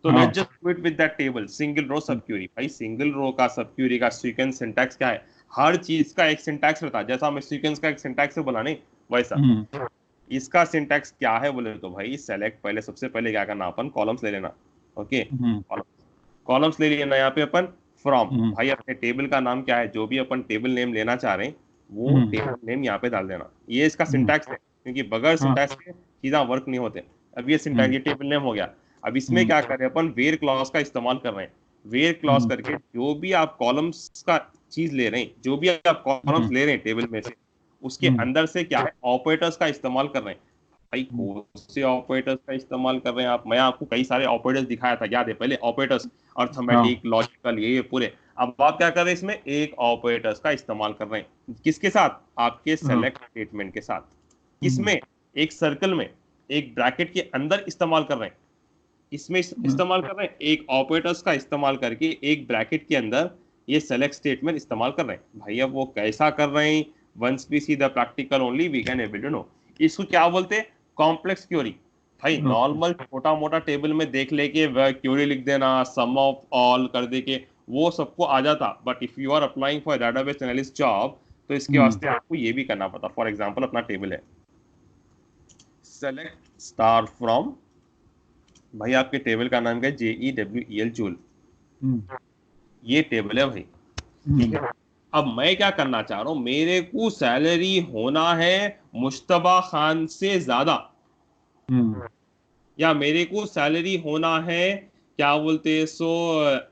तो let's just do it with that table, single row sub query. भाई single row का सब Curie का सीक्वेंस सिंटैक्स क्या है? हर चीज का एक सिंटैक्स रहता है, जैसा हमें सीक्वेंस का एक सिंटैक्स से बोला नहीं वैसा। इसका सिंटैक्स क्या है बोले तो भाई सेलेक्ट, पहले सबसे पहले क्या करना, अपन कॉलम्स ले लेना। ओके, कॉलम्स ले लेना यहाँ पे अपन। फ्रॉम, भाई अपने टेबल का नाम क्या है, जो भी अपन टेबल नेम लेना चाह रहे हैं वो टेबल नेम यहाँ पे डाल देना। ये इसका सिंटैक्स है, क्योंकि बगैर सिंटैक्स के चीजें वर्क नहीं होते। अब ये सिंटैक्स, ये टेबल नेम हो गया। अब इसमें क्या कर रहे हैं अपन, वेयर क्लॉज का इस्तेमाल कर रहे हैं। वेयर क्लॉज करके जो भी आप कॉलम्स का चीज ले रहे हैं, जो भी आप कॉलम्स ले रहे हैं टेबल में से, उसके अंदर से क्या है, ऑपरेटर्स का इस्तेमाल कर रहे हैं। भाई कौन से ऑपरेटर्स का इस्तेमाल कर रहे हैं आप? मैं आपको कई सारे ऑपरेटर्स दिखाया था, याद है? पहले ऑपरेटर्स, अर्थमेटिक, लॉजिकल, ये पूरे। अब आप क्या कर रहे हैं, इसमें एक ऑपरेटर्स का इस्तेमाल कर रहे हैं। किसके साथ? आपके सेलेक्ट स्टेटमेंट के साथ। किसमें? एक सर्कल में, एक ब्रैकेट के अंदर इस्तेमाल कर रहे हैं। इसमें इस्तेमाल कर रहे हैं, एक ऑपरेटर्स का इस्तेमाल करके एक ब्रैकेट के अंदर ये सेलेक्ट स्टेटमेंट इस्तेमाल कर रहे हैं। भाई अब वो कैसा कर रहे हैं, once we see the practical only we can able to know. इसको क्या बोलते हैं? Complex Curie. भाई नॉर्मल छोटा मोटा टेबल में देख लेके वह क्यूरी लिख देना, सम ऑफ ऑल कर दे के, वो सबको आ जाता। But if you are applying for database analyst job, तो इसके वास्ते आपको ये भी करना पड़ता। फॉर एग्जाम्पल अपना टेबल है, सेलेक्ट स्टार फ्रॉम, भाई आपके टेबल का नाम क्या है? JEWEL, joule. ये टेबल है भाई, ठीक है। अब मैं क्या करना चाह रहा हूं, मेरे को सैलरी होना है मुश्तबा खान से ज्यादा, या मेरे को सैलरी होना है क्या बोलते हैं सो,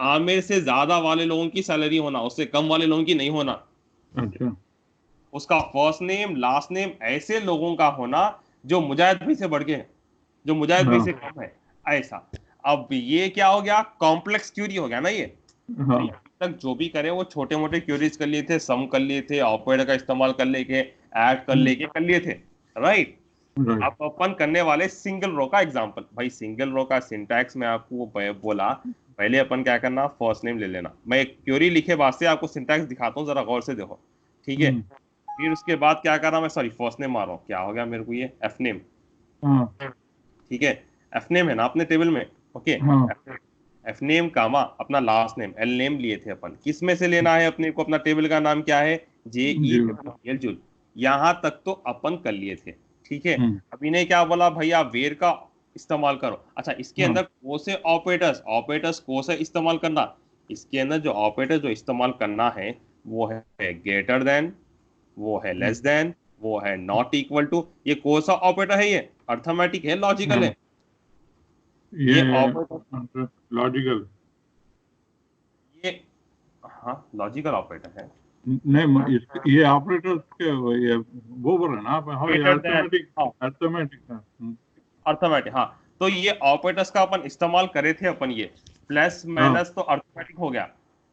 आमिर से ज्यादा वाले लोगों की सैलरी होना, उससे कम वाले लोगों की नहीं होना। अच्छा, उसका फर्स्ट नेम लास्ट नेम ऐसे लोगों का होना जो मुजाहिद भाई से बढ़ के है, जो मुजाहिद भाई से कम है, ऐसा। अब ये क्या हो गया, कॉम्प्लेक्स क्यूरी हो गया ना ये। भाई अभी तक जो भी करे वो छोटे मोटे क्यूरीज कर लिए थे, सम कर लिए थे, ऑपरेटर का इस्तेमाल कर लेके, ऐड कर लिए थे, राइट। अब अपन करने वाले सिंगल रो का एग्जांपल। भाई सिंगल रो का सिंटैक्स मैं आपको बोला, पहले अपन क्या करना, फर्स्ट नेम ले लेना। मैं एक क्यूरी लिखे बाद से आपको सिंटैक्स दिखाता हूँ, जरा गौर से देखो, ठीक है। फिर उसके बाद क्या कर रहा हूं मैं, सॉरी फर्स्ट नेम मार रहा हूँ, क्या हो गया मेरे को, ये एफ नेम, ठीक है। एफ नेम है ना अपने टेबल में, ओके। एफ नेम कामा अपना लास्ट नेम, एल नेम लिए थे अपन, किस में से लेना है अपने को? अपना टेबल का नाम क्या है? JEWEL, joule. यहां तक तो अपन कर लिए थे, ठीक है। अब इन्हें क्या बोला, भाई आप वेर का इस्तेमाल करो। अच्छा, इसके अंदर कौन से ऑपरेटर्स, ऑपरेटर्स कौन से इस्तेमाल करना? इसके अंदर जो ऑपरेटर जो इस्तेमाल करना है वो है ग्रेटर देन, वो है लेस देन, वो है नॉट इक्वल टू। ये कौन सा ऑपरेटर है? ये अर्थमेटिक है, लॉजिकल है? ये ये ऑपरेटर, लॉजिकल ये, हाँ लॉजिकल ऑपरेटर है। नहीं, ये ऑपरेटर के ये वो बोल रहे हैं ना आप? हाँ, ये ग्रेटर देन, अर्थमेटिक, हाँ अर्थमेटिक है। अर्थमेटिक, हाँ। तो ये ऑपरेटर्स का अपन इस्तेमाल करे थे अपन, ये प्लस हाँ, माइनस तो अर्थमेटिक हो गया,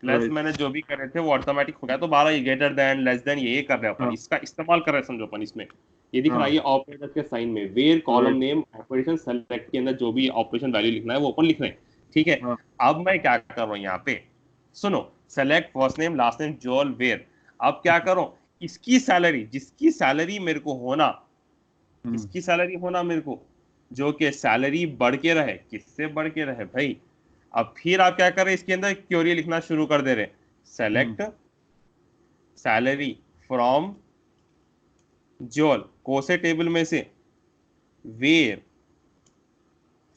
प्लस राइट, माइनस जो भी करे थे वो अर्थमेटिक हो गया। तो 12 ये ग्रेटर देन लेस देन ये कर रहे हैं अपन, हाँ, इसका इस्तेमाल कर रहे हैं समझो अपन इसमें। ये दिख रहा है, हाँ, ये ऑपरेटर्स के साइन में where column right, name operation select के अंदर जो भी ऑपरेशन वैल्यू लिखना है वो अपन लिख रहे हैं, ठीक है। हाँ, अब मैं क्या कर रहा हूँ यहाँ पे, सुनो, select first name last name जोल वेयर। अब क्या करो, इसकी सैलरी, जिसकी सैलरी मेरे को होना, इसकी सैलरी होना मेरे को, जो कि सैलरी बढ़ के रहे, किससे बढ़ के रहे भाई। अब फिर आप क्या कर रहे हैं, इसके अंदर क्यूरी लिखना शुरू कर दे रहे, सेलेक्ट सैलरी फ्रॉम जोल, कोसे टेबल में से, where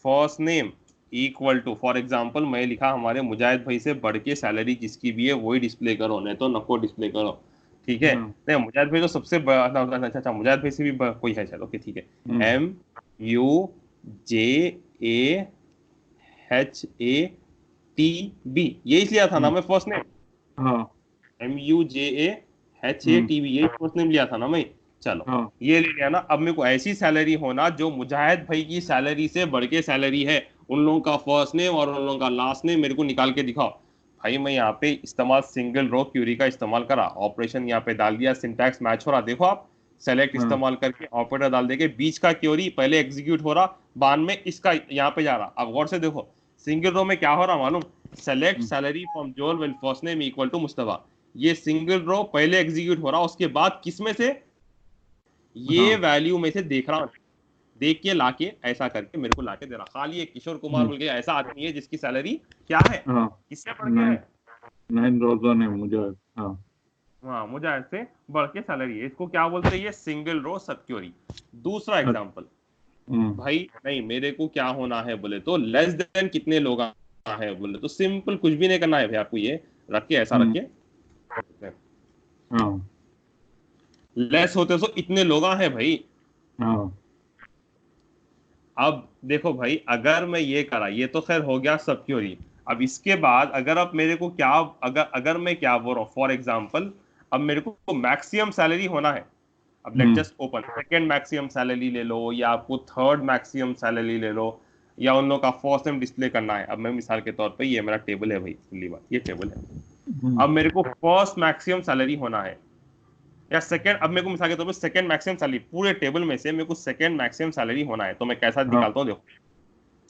first name equal to, for example मैं लिखा हमारे मुजाहिद भाई से बढ़ के सैलरी जिसकी भी है वही डिस्प्ले करो, नहीं तो नको डिस्प्ले करो, ठीक है। नहीं मुजाहिद भाई तो सबसे अच्छा, मुजाहिद भाई से भी कोई है चलो, ओके ठीक है। MUJAHATB, यही लिया था ना मैं फर्स्ट नेम, हाँ, MUJAHATB, यही फर्स्ट नेम लिया था ना मैं। चलो हाँ, ये ले लिया ना। अब मेरे को ऐसी सैलरी होना जो मुजाहिद भाई की सैलरी से बढ़ के सैलरी है, उन लोगों का फर्स्ट नेम और उन लोगों का लास्ट नेम मेरे को निकाल के दिखाओ। भाई मैं यहाँ पे इस्तेमाल सिंगल रो क्यूरी का इस्तेमाल करा, ऑपरेशन यहाँ पे डाल दिया, सिंटैक्स मैच हो रहा, देखो आप। सेलेक्ट इस्तेमाल करके ऑपरेटर डाल देके बीच का क्यूरी पहले एग्जीक्यूट हो रहा, बाद में इसका यहाँ पे जा रहा। अब गौर से देखो, सिंगल रो में क्या हो रहा मालूम, select salary from jewel when first name equal to Mustafa. ये सिंगल रो पहले एग्जीक्यूट हो रहा, उसके बाद किस में से, ये हाँ, वैल्यू में से देख रहा हूं, देख के लाके ऐसा करके मेरे को लाके दे रहा। खाली एक किशोर कुमार बोल के ऐसा आदमी है जिसकी सैलरी क्या है, हाँ किससे बढ़ के है, 9,000 है मुझे। हाँ हाँ मुझे ऐसे बढ़ के सैलरी है। इसको क्या बोलते हैं, ये सिंगल रो सब क्यूरी। दूसरा एग्जांपल, भाई नहीं मेरे को क्या होना है बोले तो लेस देन कितने लोग है बोले तो सिंपल कुछ भी नहीं करना है भाई, आपको ये रख के ऐसा रखिए, हाँ लेस होते तो इतने लोग हैं भाई। हाँ अब देखो भाई, अगर मैं ये करा, ये तो खैर हो गया सब क्यूरी। अब इसके बाद अगर अब मेरे को क्या, अगर मैं क्या बोल रहा हूँ, फॉर एग्जाम्पल अब मेरे को मैक्सिमम सैलरी होना है। अब let just open second maximum salary ले लो, या आपको थर्ड मैक्सिमम सैलरी ले लो, या उन लोगों का फर्स्ट नेम डिस्प्ले करना है। अब मैं मिसाल के तौर पे, ये मेरा टेबल है भाई, खुली बात, ये टेबल है। अब मेरे को फर्स्ट मैक्सिमम सैलरी होना है, या सेकंड, अब मेरे को मिसाल के तौर पे सेकंड मैक्सिमम सैलरी, पूरे टेबल में से मेरे को सेकंड मैक्सिमम सैलरी होना है। तो मैं कैसा निकालता हूँ, देखो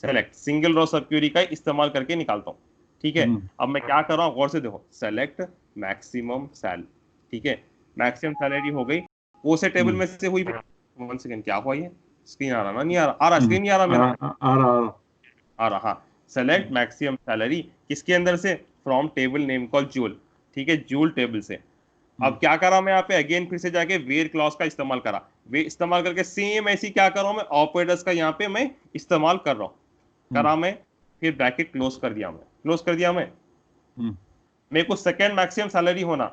select single row sub Curie का इस्तेमाल करके निकालता हूँ। ठीक है, अब मैं क्या कर रहा हूँ, गौर से देखो, सेलेक्ट मैक्सिमम सैलरी। ठीक है, मैक्सिमम सैलरी हो गई, वो से टेबल में से हुई। 1 सेकंड, क्या हुआ ये, स्क्रीन आ रहा ना, नहीं आ रहा स्क्रीन नहीं आ रहा मेरा, आ रहा। हाँ, सेलेक्ट मैक्सिमम सैलरी किसके अंदर से, from table name call joule. ठीक है, जूल टेबल से। अब क्या करा मैं यहाँ पे, अगेन फिर से जाके वेयर क्लॉज का इस्तेमाल करा। वे इस्तेमाल करके सेम ऐसी क्या कर रहा हूं मैं, ऑपरेटर्स का यहाँ पे मैं इस्तेमाल कर रहा हूँ, करा मैं, फिर ब्रैकेट क्लोज कर दिया मैं, क्लोज कर दिया मैं। मेरे को सेकंड मैक्सिमम सैलरी होना,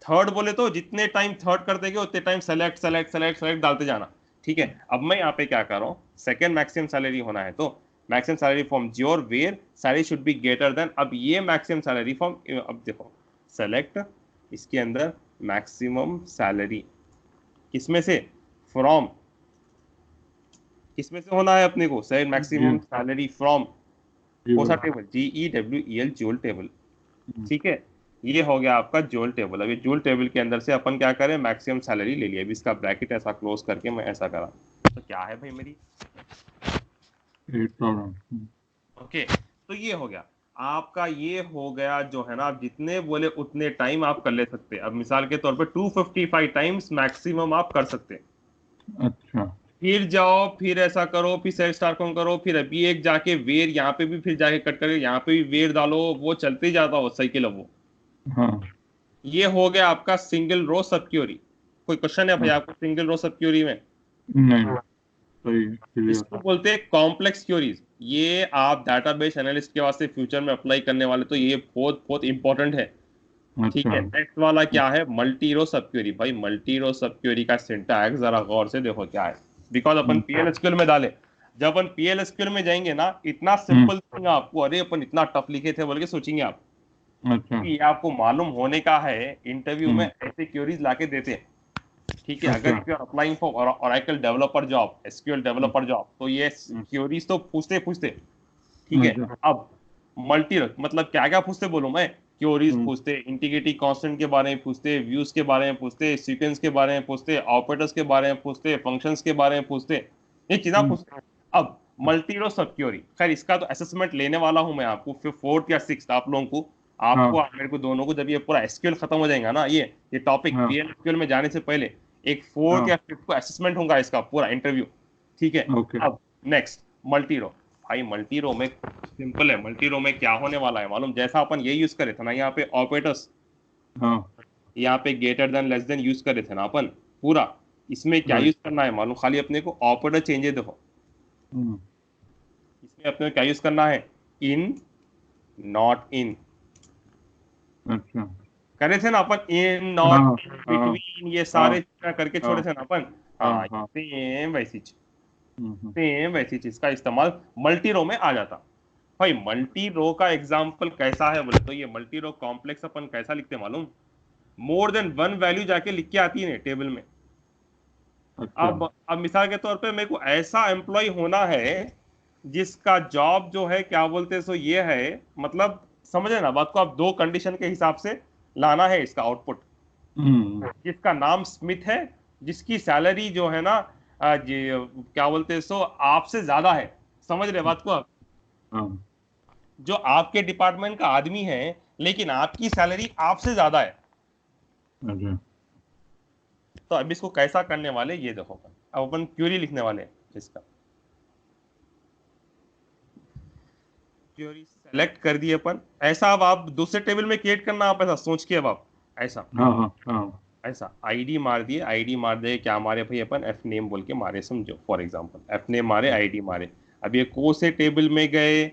थर्ड बोले तो जितने टाइम थर्ड करते गए उतने time select select select select डालते जाना। ठीक है, अब मैं यहाँ पे क्या कर रहा हूँ, सेकंड मैक्सिमम सैलरी होना है तो maximum salary from your where salary should be greater than, अब ये मैक्सिमम सैलरी फ्रॉम, अब देखो सेलेक्ट, इसके अंदर मैक्सिमम सैलरी किसमें से, फ्रॉम, किसमें से होना है अपने को, सही, मैक्सिमम सैलरी फ्रॉम कौन सा टेबल, GEWEL जूल टेबल। ठीक है, ये हो गया आपका जूल टेबल। अभी जूल टेबल के अंदर से अपन क्या करें, मैक्सिमम सैलरी ले लिया। अभी इसका ब्रैकेट ऐसा क्लोज करके मैं ऐसा करा, तो क्या है भाई मेरी, 8,000। ओके। तो ये हो गया आपका, ये हो गया जो है ना, आप जितने बोले उतने टाइम आप कर ले सकते हैं। अब मिसाल के तौर पे 255 टाइम्स मैक्सिमम आप कर सकते हैं। अच्छा, फिर जाओ, फिर ऐसा करो, फिर सेल स्टार कौन करो, फिर अभी एक जाके वेर यहाँ पे भी फिर जाके कट करके यहाँ पे भी वेर डालो, वो चलते ही जाता हो साइकिल। अब वो हाँ ये हो गया आपका सिंगल रो सब क्यूरी। कोई क्वेश्चन है भाई आपको सिंगल रो सब क्यूरी में? नहीं, सही क्लियर। इसको बोलते हैं कॉम्प्लेक्स क्यूरीज। ये आप डाटाबेस एनालिस्ट के वास्ते फ्यूचर में अप्लाई करने वाले तो ये बहुत बहुत इंपॉर्टेंट है। ठीक है, नेक्स्ट वाला क्या है, मल्टी रो सब क्यूरी। भाई मल्टी रो सब क्यूरी का सिंटैक्स जरा गौर से देखो क्या है, बिकॉज अपन PL/SQL में डाले। जब अपन PL/SQL में जाएंगे ना, इतना सिंपल देंगे आपको, अरे अपन इतना टफ लिखे थे बोल के सोचेंगे आप। अच्छा, ये आपको मालूम होने का है, इंटरव्यू में ऐसे क्यूरीज लाके देते हैं। ठीक है, अगर you are applying for Oracle developer job, SQL developer job, तो ये क्यूरीज तो पूछते पूछते। ठीक है, अब मल्टी मतलब क्या क्या पूछते बोलूं मैं, क्यूरीज पूछते, इंटीग्रिटी कांस्टेंट के बारे में पूछते, व्यूज के बारे में पूछते, सीक्वेंस के बारे में पूछते, ऑपरेटर्स के बारे में पूछते, फंक्शंस के बारे में पूछते, ये चीजें पूछते। अब मल्टी रो सब क्यूरी, खैर इसका तो असेसमेंट लेने वाला हूं मैं आपको, फिर 4th या 6th आप लोगों को, आपको मेरे को दोनों को, जब ये पूरा SQL खत्म हो जाएगा ना, ये टॉपिक PL/SQL में जाने से पहले एक 4th या 5th को असेसमेंट होगा इसका पूरा इंटरव्यू। ठीक है, अब नेक्स्ट मल्टी रो। भाई मल्टी रो में सिंपल है, मल्टी रो में क्या होने वाला है मालूम, जैसा अपन ये यूज करे थे ना यहाँ पे ऑपरेटर्स, यहाँ पे greater than less than use करे थे ना अपन पूरा, इसमें क्या यूज करना है मालूम, खाली अपने को ऑपरेटर चेंजेस देखो, इसमें अपने को क्या यूज करना है, इन, नॉट इन। अच्छा, करे थे ना अपन, इन, नॉट, बिटवीन, ये सारे करके छोड़े थे ना अपन। हाँ, सेम वैसी चीज, सेम वैसी चीज का इस्तेमाल मल्टी रो में आ जाता। भाई मल्टी रो का एग्जांपल कैसा है बोले तो, ये मल्टी रो कॉम्प्लेक्स अपन कैसा लिखते मालूम, मोर देन 1 वैल्यू जाके लिख के आती है टेबल में। अच्छा। अब मिसाल के तौर पे मेरे को ऐसा एम्प्लॉय होना है जिसका जॉब जो है क्या बोलते हैं सो ये है, मतलब समझे ना बात को, आप 2 कंडीशन के हिसाब से लाना है इसका आउटपुट। जिसका नाम स्मिथ है, जिसकी सैलरी जो है ना क्या बोलते हैं सो आपसे ज्यादा है, समझ रहे बात को आप? जो आपके डिपार्टमेंट का आदमी है लेकिन आपकी सैलरी आपसे ज्यादा है। तो अब इसको कैसा करने वाले ये देखो, अब अपन क्यूरी लिखने वाले, इसका क्वेरी सेलेक्ट कर दिए अपन, ऐसा अब आप दूसरे टेबल में क्रिएट करना, आप ऐसा सोच के अब आप ऐसा ऐसा आईडी मार दिए, आईडी मार दिए, क्या मारे भाई अपन, एफ नेम बोल के मारे, समझो फॉर एग्जांपल एफ नेम मारे, आईडी मारे। अब ये को से टेबल में गए,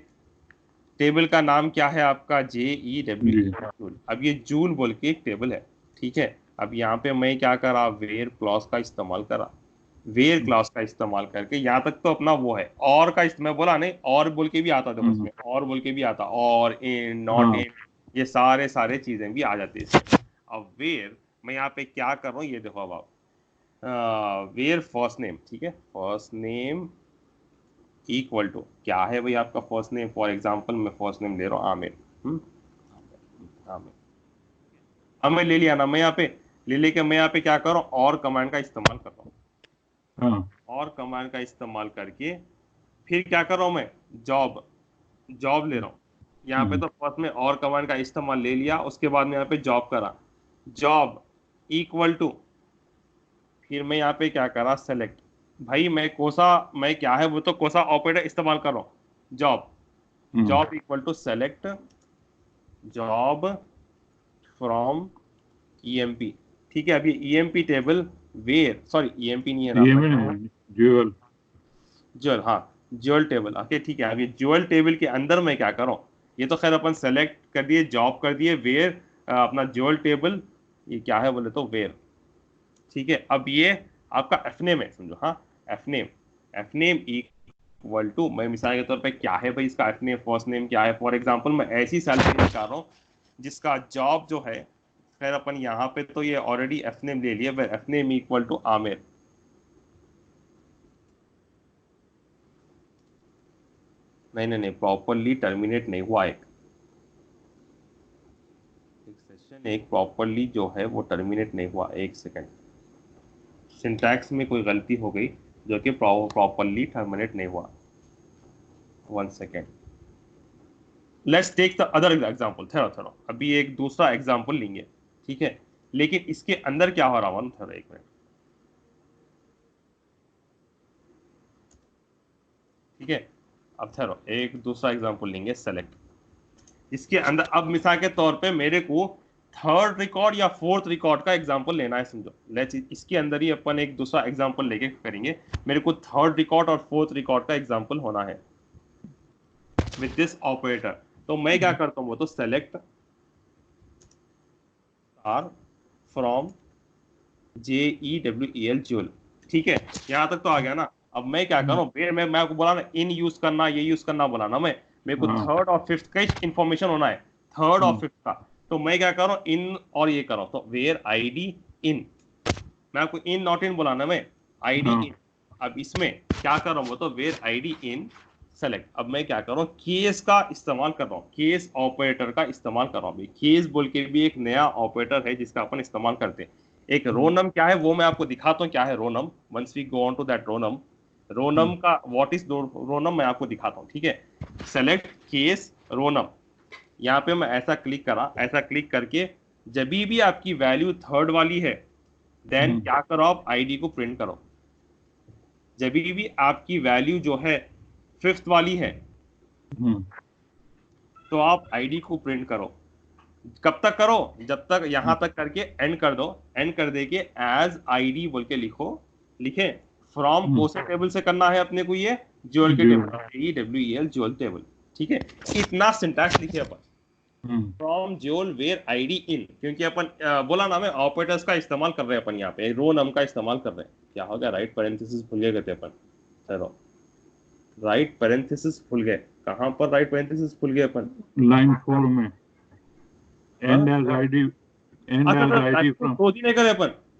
टेबल का नाम क्या है आपका, JEWEL जूल। अब ये जूल बोल के एक टेबल है, ठीक है। अब यहाँ पे मैं क्या करा, वेयर क्लॉज का इस्तेमाल करा, वेयर क्लॉज का इस्तेमाल करके यहाँ तक तो अपना वो है, और का मैं बोला नहीं, और बोल के भी आता था उसमें, और बोल के भी आता, और इन नॉट इन, ये सारे सारे चीजें भी आ जाती है इसमें। अब वेयर मैं यहाँ पे क्या कर रहा हूँ, ये देखो अब आप वेयर फर्स्ट नेम, ठीक है, फर्स्ट नेम इक्वल टू क्या है भाई आपका फर्स्ट नेम, फॉर एग्जांपल मैं फर्स्ट नेम ले रहा हूँ आमिर, आमिर आमिर ले लिया ना, मैं यहाँ पे ले लेके मैं यहाँ पे क्या कर रहा हूँ, और कमांड का इस्तेमाल कर रहा हूँ, और कमांड का इस्तेमाल करके फिर क्या कर रहा हूँ मैं, जॉब जॉब ले रहा हूँ यहाँ पे। तो फर्स्ट में और कमांड का इस्तेमाल ले लिया, उसके बाद में यहाँ पे जॉब करा, जॉब इक्वल टू, फिर मैं यहाँ पे क्या करा, सेलेक्ट, भाई मैं कोसा, मैं क्या है वो तो कोसा ऑपरेटर इस्तेमाल कर रहा हूँ, job, job equal to select job from EMP, ठीक है। अब ये EMP table where, sorry EMP नहीं है ना, ज्वेल, ज्वेल, हाँ ज्वेल टेबल, ओके ठीक है। अब ये ज्वेल टेबल के अंदर मैं क्या करूँ, ये तो खैर अपन सेलेक्ट कर दिए, जॉब कर दिए, वेयर अपना ज्वेल टेबल, ये क्या है बोले तो वेयर, ठीक है। अब ये आपका एफ नेम है समझो, हाँ एफ नेम इक्वल टू, मैं मिसाल के तौर पे क्या है भाई इसका एफ नेम, फर्स्ट नेम क्या है, फॉर एग्जांपल मैं ऐसी सैलरी निकाल रहा हूँ जिसका जॉब जो है, खैर अपन यहाँ पे तो ये ऑलरेडी एफ नेम ले लिया, F name equal to Aamir, नहीं प्रॉपरली टर्मिनेट नहीं हुआ, एक सेशन एक प्रॉपरली जो है वो टर्मिनेट नहीं हुआ, एक सेकंड, सिंटैक्स में कोई गलती हो गई जो कि प्रॉपरली टर्मिनेट नहीं हुआ, 1 second. Let's take the other example, थोड़ा अभी एक दूसरा एग्जांपल लेंगे, ठीक है, लेकिन इसके अंदर क्या हो रहा है, थोड़ा एक मिनट, ठीक है। अब ठहरो, एक दूसरा एग्जांपल लेंगे, सेलेक्ट, इसके अंदर अब मिसाल के तौर पे मेरे को थर्ड रिकॉर्ड या फोर्थ रिकॉर्ड का एग्जांपल लेना है समझो, लेट्स इसके अंदर ही अपन एक दूसरा एग्जांपल लेके करेंगे, मेरे को थर्ड रिकॉर्ड और फोर्थ रिकॉर्ड का एग्जांपल होना है विद दिस ऑपरेटर। तो मैं क्या करता हूँ, वो तो select R from JEWEL jewel, ठीक है, यहां तक तो आ गया ना। अब मैं क्या करूं, मैं आपको बोला ना इन यूज करना, ये यूज करना बोला ना मैं, मेरे को थर्ड और फिफ्थ का इंफॉर्मेशन होना है, थर्ड और फिफ्थ का, तो मैं क्या करूं, इन और ये करूं, तो वेयर आईडी इन, मैं आपको इन नॉट इन बोला ना मैं, आईडी इन। अब इसमें क्या कर रहा हूं, वो तो वेयर आईडी इन सेलेक्ट। अब मैं क्या कर रहा हूं, केस का इस्तेमाल कर रहा हूं, केस ऑपरेटर का इस्तेमाल कर रहा हूं। केस बोल के भी एक नया ऑपरेटर है जिसका अपन इस्तेमाल करते हैं। एक रोनम क्या है वो मैं आपको दिखाता हूँ, क्या है रोनम, once we go on to that रोनम, रोनम का व्हाट इज रोनम मैं आपको दिखाता हूँ, ठीक है। सेलेक्ट केस रोनम, यहाँ पे मैं ऐसा क्लिक करा, ऐसा क्लिक करके जब भी आपकी वैल्यू थर्ड वाली है देन क्या करो, आप आईडी को प्रिंट करो। जब भी आपकी वैल्यू जो है फिफ्थ वाली है तो आप आईडी को प्रिंट करो। कब तक करो, जब तक यहां तक करके एंड कर दो, एंड कर दे के एज आईडी बोल के लिखे फ्रॉम कोसे टेबल से करना है अपने को, ये ज्वेल के टेबल, JEWEL ज्वेल टेबल, ठीक है। इतना सिंटैक्स लिखे अपन, from jewel where ID in, क्योंकि अपन बोला ना मैं ऑपरेटर्स का इस्तेमाल कर रहे हैं अपन, यहाँ पे रो नम का इस्तेमाल कर रहे हैं। क्या हो गया, राइट पैरेंथेसिस भूल गए थे अपन, चलो राइट पैरेंथेसिस भूल गए, कहां पर राइट पैरेंथेसिस भूल गए अपन, लाइन 4 में and as ID, and as ID from, close ही नहीं करे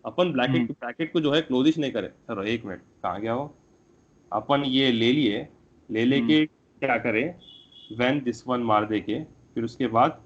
अपन ब्रैकेट को जो है क्लोज ही नहीं करे। चलो एक मिनट, कहां गया वो, अपन ये ले लिए, ले लेके क्या करें, व्हेन दिस वन मार दे के, फिर उसके बाद